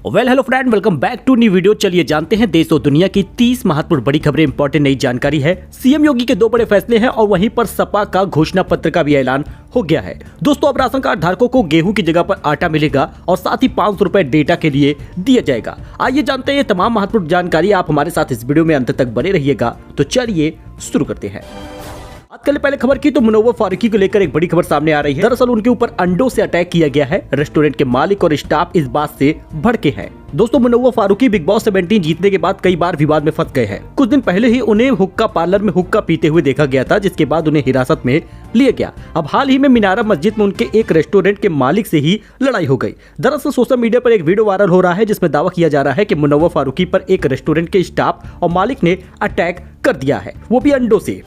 Hello friend, welcome back to new video. चलिए जानते हैं देश और दुनिया की 30 महत्वपूर्ण बड़ी खबरें, इंपॉर्टेंट नई जानकारी है। सीएम योगी के 2 बड़े फैसले हैं और वहीं पर सपा का घोषणा पत्र का भी ऐलान हो गया है। दोस्तों, अब राशन कार्ड धारकों को गेहूं की जगह पर आटा मिलेगा और साथ ही 500 रुपए डेटा के लिए दिया जाएगा। आइए जानते हैं ये तमाम महत्वपूर्ण जानकारी। आप हमारे साथ इस वीडियो में अंत तक बने रहिएगा। तो चलिए शुरू करते हैं। बात करें पहले खबर की तो मुनव्वर फारूकी को लेकर एक बड़ी खबर सामने आ रही है। दरअसल उनके ऊपर अंडों से अटैक किया गया है। रेस्टोरेंट के मालिक और स्टाफ इस बात से भड़के हैं। दोस्तों, मुनव्वर फारूकी बिग बॉस 17 जीतने के बाद कई बार विवाद में फंस गए हैं। कुछ दिन पहले ही उन्हें हुक्का पार्लर में हुक्का पीते हुए देखा गया था, जिसके बाद उन्हें हिरासत में लिया गया। अब हाल ही में मीनारा मस्जिद में उनके एक रेस्टोरेंट के मालिक से ही लड़ाई हो गई। दरअसल सोशल मीडिया पर एक वीडियो वायरल हो रहा है जिसमें दावा किया जा रहा है कि मुनव्वर फारूकी पर एक रेस्टोरेंट के स्टाफ और मालिक ने अटैक कर दिया है, वो भी अंडों से।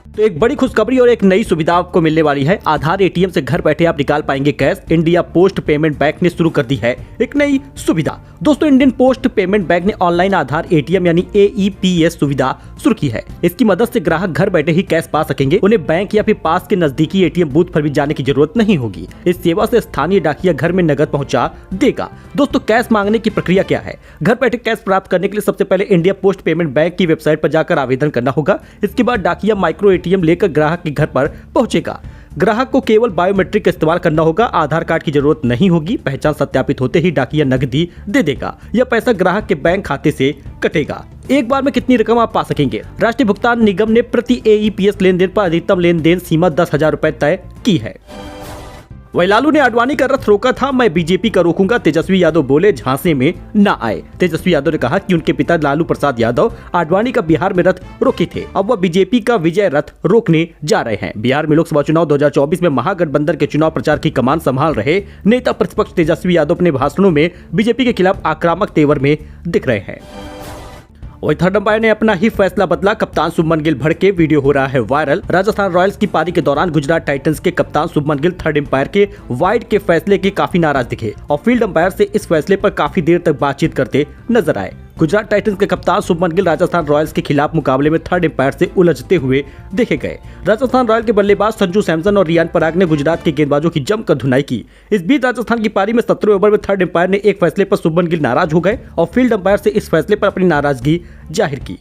तो एक बड़ी खुशखबरी और एक नई सुविधा आपको मिलने वाली है। आधार एटीएम से घर बैठे आप निकाल पाएंगे cash. India post payment bank ने शुरू कर दी है एक नई सुविधा। दोस्तों, इंडियन पोस्ट पेमेंट बैंक ने ऑनलाइन आधार एटीएम यानी AEPS सुविधा शुरू की है। इसकी मदद से ग्राहक घर बैठे ही कैश पा सकेंगे। उन्हें बैंक या फिर पास के नजदीकी एटीएम बूथ पर भी जाने की जरूरत नहीं होगी। इस सेवा से स्थानीय डाकिया घर में नकद पहुंचा देगा। दोस्तों, कैश मांगने की प्रक्रिया क्या है? घर बैठे कैश प्राप्त करने के लिए सबसे पहले इंडिया पोस्ट पेमेंट बैंक की वेबसाइट पर जाकर आवेदन करना होगा। इसके बाद डाकिया माइक्रो एटीएम लेकर ग्राहक के घर पर पहुंचेगा। ग्राहक को केवल बायोमेट्रिक का इस्तेमाल करना होगा। आधार कार्ड की जरूरत नहीं होगी। पहचान सत्यापित होते ही डाकिया नकदी दे देगा। यह पैसा ग्राहक के बैंक खाते से कटेगा। एक बार में कितनी रकम आप पा सकेंगे? राष्ट्रीय भुगतान निगम ने प्रति AEPS लेनदेन पर अधिकतम लेनदेन सीमा 10,000 रुपए तय की है। वही लालू ने आडवाणी का रथ रोका था, मैं बीजेपी का रोकूंगा, तेजस्वी यादव बोले, झांसे में न आए। तेजस्वी यादव ने कहा कि उनके पिता लालू प्रसाद यादव आडवाणी का बिहार में रथ रोके थे। अब वह बीजेपी का विजय रथ रोकने जा रहे हैं। बिहार में लोकसभा चुनाव 2024 में महागठबंधन के चुनाव प्रचार की कमान संभाल रहे नेता प्रतिपक्ष तेजस्वी यादव अपने भाषणों में बीजेपी के खिलाफ आक्रामक तेवर में दिख रहे हैं। वही थर्ड अंपायर ने अपना ही फैसला बदला। कप्तान शुभमन गिल भड़के, वीडियो हो रहा है वायरल। राजस्थान रॉयल्स की पारी के दौरान गुजरात टाइटंस के कप्तान शुभमन गिल थर्ड अंपायर के वाइड के फैसले के काफी नाराज दिखे और फील्ड अंपायर से इस फैसले पर काफी देर तक बातचीत करते नजर आए। गुजरात टाइटंस के कप्तान शुभमन गिल राजस्थान रॉयल्स के खिलाफ मुकाबले में थर्ड अंपायर से उलझते हुए देखे गए। राजस्थान रॉयल के बल्लेबाज संजू सैमसन और रियान पराग ने गुजरात के गेंदबाजों की जमकर धुनाई की। इस बीच राजस्थान की पारी में 17वें ओवर में थर्ड अंपायर ने एक फैसले पर शुभमन गिल नाराज हो गए और फील्ड अंपायर से इस फैसले पर अपनी नाराजगी जाहिर की।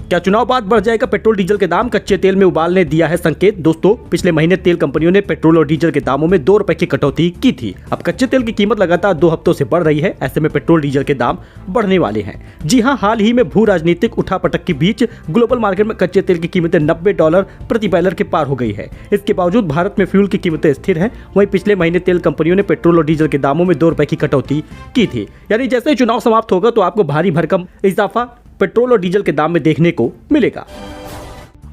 क्या चुनाव बाद बढ़ जाएगा पेट्रोल डीजल के दाम? कच्चे तेल में उबाल ने दिया है संकेत। दोस्तों, पिछले महीने तेल कंपनियों ने पेट्रोल और डीजल के दामों में 2 रुपए की कटौती की थी। अब कच्चे तेल की कीमत लगातार 2 हफ्तों से बढ़ रही है। ऐसे में पेट्रोल डीजल के दाम बढ़ने वाले हैं। जी हां, हाल ही में भू राजनीतिक उठापटक के बीच ग्लोबल मार्केट में कच्चे तेल की कीमतें $90 प्रति बैरल के पार हो गई है। इसके बावजूद भारत में फ्यूल की कीमतें स्थिर हैं। वहीं पिछले महीने तेल कंपनियों ने पेट्रोल और डीजल के दामों में 2 रुपए की कटौती की थी। यानी जैसे ही चुनाव समाप्त होगा तो आपको भारी भरकम इजाफा पेट्रोल और डीजल के दाम में देखने को मिलेगा।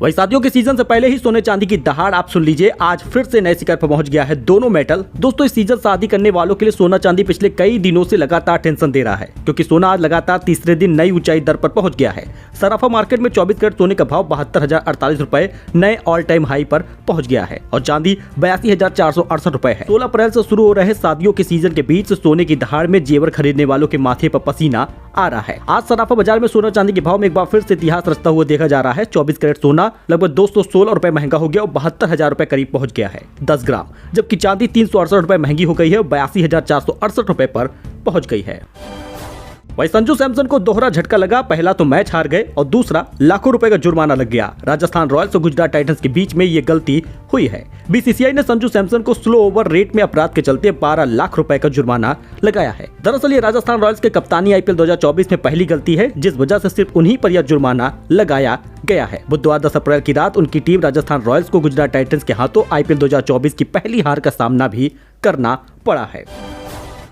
वही शादियों के सीजन से पहले ही सोने चांदी की दहाड़ आप सुन लीजिए। आज फिर से नए शिखर पर पहुंच गया है दोनों मेटल। दोस्तों, इस सीजन शादी करने वालों के लिए सोना चांदी पिछले कई दिनों से लगातार टेंशन दे रहा है, क्योंकि सोना आज लगातार तीसरे दिन नई ऊंचाई दर पर पहुंच गया है। सराफा मार्केट में 24 कैरेट सोने का भाव 72,048 रुपए नए ऑल टाइम हाई पर पहुंच गया है और चांदी 82,468 रुपए है। 16 अप्रैल से शुरू हो रहे शादियों के सीजन के बीच सोने की दहाड़ में जेवर खरीदने वालों के माथे पर पसीना आ रहा है। आज सराफा बाजार में सोना चांदी के भाव में एक बार फिर से इतिहास रचता हुआ देखा जा रहा है। 24 कैरेट सोना लगभग 216 रुपए महंगा हो गया और 72,000 रुपए करीब पहुंच गया है 10 ग्राम, जबकि चांदी 368 रुपए महंगी हो गई है और 82,468 रुपए पर पहुंच गई है। वही संजू सैमसन को दोहरा झटका लगा। पहला तो मैच हार गए और दूसरा लाखों रुपए का जुर्माना लग गया। राजस्थान रॉयल्स और गुजरात टाइटंस के बीच में ये गलती हुई है। BCCI ने संजू सैमसन को स्लो ओवर रेट में अपराध के चलते 12 लाख रुपए का जुर्माना लगाया है। दरअसल ये राजस्थान रॉयल्स के कप्तानी IPL 2024 में पहली गलती है, जिस वजह से सिर्फ उन्हीं पर यह जुर्माना लगाया गया है। बुधवार 10 अप्रैल की रात उनकी टीम राजस्थान रॉयल्स को गुजरात टाइटंस के हाथों IPL 2024 की पहली हार का सामना भी करना पड़ा है।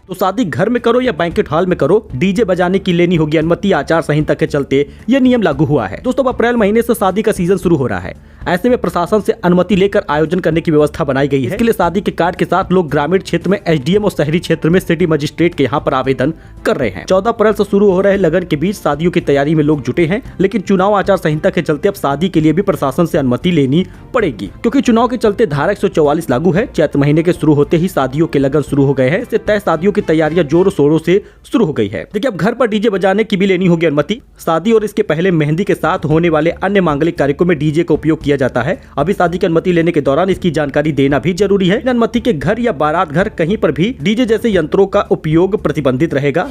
तो शादी घर में करो या बैंकेट हॉल में करो, डीजे बजाने की लेनी होगी अनुमति। आचार संहिता के चलते यह नियम लागू हुआ है। दोस्तों, अप्रैल महीने से शादी का सीजन शुरू हो रहा है। ऐसे में प्रशासन से अनुमति लेकर आयोजन करने की व्यवस्था बनाई गई है। इसके लिए शादी के कार्ड के साथ लोग ग्रामीण क्षेत्र में SDM और शहरी क्षेत्र में सिटी मजिस्ट्रेट के यहाँ पर आवेदन कर रहे हैं। 14 अप्रैल से शुरू हो रहे लगन के बीच शादियों की तैयारी में लोग जुटे हैं, लेकिन चुनाव आचार संहिता के चलते अब शादी के लिए भी प्रशासन से अनुमति लेनी पड़ेगी, क्योंकि चुनाव के चलते धारा 144 लागू है। चैत्र महीने के शुरू होते ही शादियों के लगन शुरू हो गए हैं। इससे तय शादियों की तैयारियां जोरों शोरों से शुरू हो गई है। देखिए, अब घर पर डीजे बजाने की भी लेनी होगी अनुमति। शादी और इसके पहले मेहंदी के साथ होने वाले अन्य मांगलिक कार्यक्रमों में डीजे का उपयोग किया दिया जाता है। अभी शादी की अनुमति लेने के दौरान इसकी जानकारी देना भी जरूरी है। अनुमति के घर या बारात घर कहीं पर भी डीजे जैसे यंत्रों का उपयोग प्रतिबंधित रहेगा।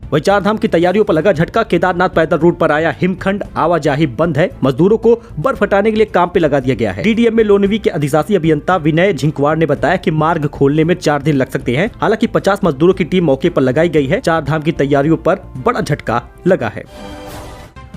वही चारधाम की तैयारियों पर लगा झटका। केदारनाथ पैदल रूट पर आया हिमखंड, आवाजाही बंद है। मजदूरों को बर्फ हटाने के लिए काम पे लगा दिया गया है। डीडीएम में लोनिवी के अधिशासी अभियंता विनय झिंकवार ने बताया कि मार्ग खोलने में 4 दिन लग सकते हैं। हालांकि 50 मजदूरों की टीम मौके पर लगाई गई है। चारधाम की तैयारियों पर बड़ा झटका लगा है।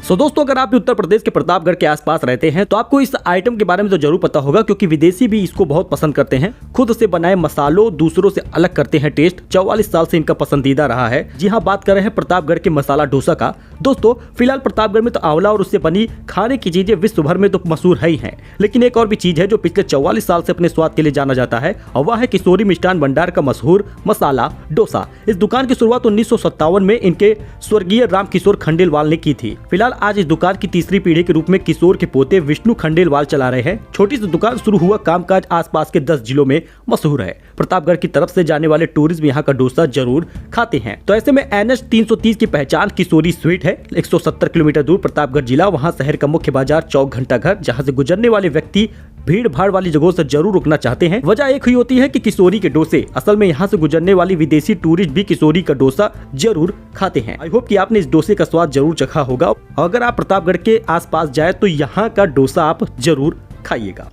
दोस्तों, अगर आप उत्तर प्रदेश के प्रतापगढ़ के आसपास रहते हैं तो आपको इस आइटम के बारे में तो जरूर पता होगा, क्योंकि विदेशी भी इसको बहुत पसंद करते हैं। खुद से बनाए मसालों दूसरों से अलग करते हैं टेस्ट। 44 साल से इनका पसंदीदा रहा है। जी हाँ, बात कर रहे हैं प्रतापगढ़ के मसाला डोसा का। दोस्तों, फिलहाल प्रतापगढ़ में तो आंवला और उससे बनी खाने की चीजें विश्व भर में तो मशहूर है ही है, लेकिन एक और भी चीज है जो पिछले 44 साल से अपने स्वाद के लिए जाना जाता है, और वह है किशोरी मिष्ठान भंडार का मशहूर मसाला डोसा। इस दुकान की शुरुआत 1957 में इनके स्वर्गीय राम किशोर खंडेलवाल ने की थी। फिलहाल आज इस दुकान की तीसरी पीढ़ी के रूप में किशोर के पोते विष्णु खंडेलवाल चला रहे हैं। छोटी सी दुकान शुरू हुआ कामकाज आसपास के 10 जिलों में मशहूर है। प्रतापगढ़ की तरफ से जाने वाले टूरिस्ट यहाँ का डोसा जरूर खाते हैं। तो ऐसे में NH 330 की पहचान किशोरी स्वीट है। 170 किलोमीटर दूर प्रतापगढ़ जिला, वहाँ शहर का मुख्य बाजार चौक घंटाघर, जहाँ से गुजरने वाले व्यक्ति भीड़ भाड़ वाली जगहों से जरूर रुकना चाहते हैं। वजह एक ही होती है कि किशोरी के डोसे, असल में यहाँ से गुजरने वाली विदेशी टूरिस्ट भी किशोरी का डोसा जरूर खाते हैं। आई होप कि आपने इस डोसे का स्वाद जरूर चखा होगा। अगर आप प्रतापगढ़ के आसपास जाए तो यहाँ का डोसा आप जरूर खाइएगा।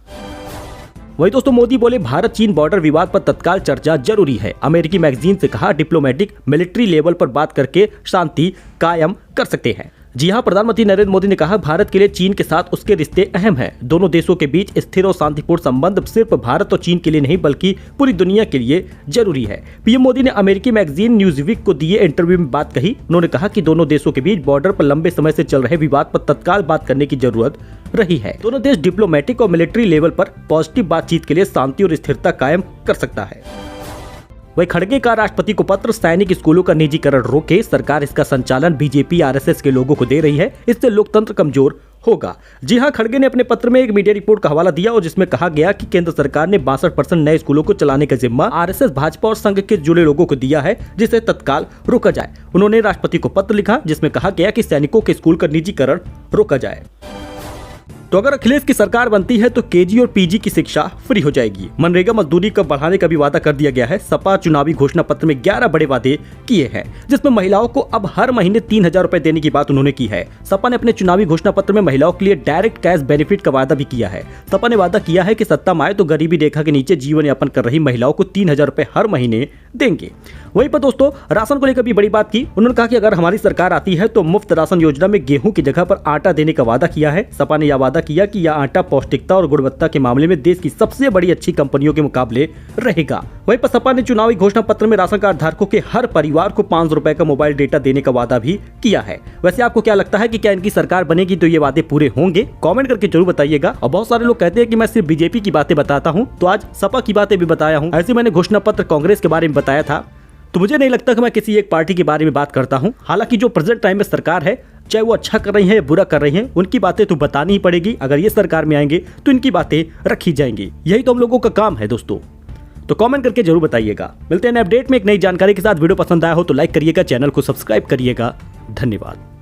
वही दोस्तों, मोदी बोले भारत चीन बॉर्डर विवाद पर तत्काल चर्चा जरूरी है। अमेरिकी मैगजीन से कहा, डिप्लोमेटिक मिलिट्री लेवल पर बात करके शांति कायम कर सकते हैं। जी हां, प्रधानमंत्री नरेंद्र मोदी ने कहा, भारत के लिए चीन के साथ उसके रिश्ते अहम हैं। दोनों देशों के बीच स्थिर और शांतिपूर्ण संबंध सिर्फ भारत और चीन के लिए नहीं बल्कि पूरी दुनिया के लिए जरूरी है। पीएम मोदी ने अमेरिकी मैगजीन न्यूज़वीक को दिए इंटरव्यू में बात कही। उन्होंने कहा कि दोनों देशों के बीच बॉर्डर पर लंबे समय से चल रहे विवाद पर तत्काल बात करने की जरूरत रही है। दोनों देश डिप्लोमेटिक और मिलिट्री लेवल पर पॉजिटिव बातचीत के लिए शांति और स्थिरता कायम कर सकता है। वही खड़गे का राष्ट्रपति को पत्र, सैनिक स्कूलों का निजीकरण रोके, सरकार इसका संचालन बीजेपी आरएसएस के लोगों को दे रही है, इससे लोकतंत्र कमजोर होगा। जी हां, खड़गे ने अपने पत्र में एक मीडिया रिपोर्ट का हवाला दिया और जिसमें कहा गया कि केंद्र सरकार ने 62% नए स्कूलों को चलाने का जिम्मा आरएसएस, भाजपा और संघ के जुड़े लोगों को दिया है, जिसे तत्काल रोका जाए। उन्होंने राष्ट्रपति को पत्र लिखा जिसमें कहा गया कि सैनिकों के स्कूल का निजीकरण रोका जाए। तो अगर अखिलेश की सरकार बनती है तो केजी और पीजी की शिक्षा फ्री हो जाएगी। मनरेगा मजदूरी का बढ़ाने का भी वादा कर दिया गया है। सपा चुनावी घोषणा पत्र में 11 बड़े वादे किए हैं, जिसमें महिलाओं को अब हर महीने 3000 रुपए देने की बात उन्होंने की है। सपा ने अपने चुनावी घोषणा पत्र में महिलाओं के लिए डायरेक्ट कैश बेनिफिट का वादा भी किया है। सपा ने वादा किया है कि सत्ता में आए तो गरीबी रेखा के नीचे जीवन यापन कर रही महिलाओं को 3000 रुपए हर महीने देंगे। वहीं पर दोस्तों, राशन को लेकर भी बड़ी बात की। उन्होंने कहा कि अगर हमारी सरकार आती है तो मुफ्त राशन योजना में गेहूं की जगह पर आटा देने का वादा किया है। सपा ने यह वादा किया कि यह आटा पौष्टिकता और गुणवत्ता के मामले में देश की सबसे बड़ी अच्छी कंपनियों के मुकाबले रहेगा। वहीं पर सपा ने चुनावी घोषणा पत्र में राशन कार्ड धारकों के हर परिवार को 500 रुपए का मोबाइल डेटा देने का वादा भी किया है। वैसे आपको क्या लगता है कि क्या इनकी सरकार बनेगी तो ये वादे पूरे होंगे? कमेंट करके जरूर बताइएगा। और बहुत सारे लोग कहते हैं कि मैं सिर्फ बीजेपी की बातें बताता हूँ, तो आज सपा की बातें भी बताया हूँ। ऐसे मैंने घोषणा पत्र कांग्रेस के बारे में बताया था, तो मुझे नहीं लगता कि मैं किसी एक पार्टी के बारे में बात करता हूं। हालांकि जो प्रेजेंट टाइम में सरकार है, चाहे वो अच्छा कर रही है या बुरा कर रही है, उनकी बातें तो बतानी ही पड़ेगी। अगर ये सरकार में आएंगे तो इनकी बातें रखी जाएंगी। यही तो हम लोगों का काम है दोस्तों। तो कमेंट करके जरूर बताइएगा। मिलते हैं नए अपडेट में एक नई जानकारी के साथ। वीडियो पसंद आया हो तो लाइक करिएगा, चैनल को सब्सक्राइब करिएगा। धन्यवाद।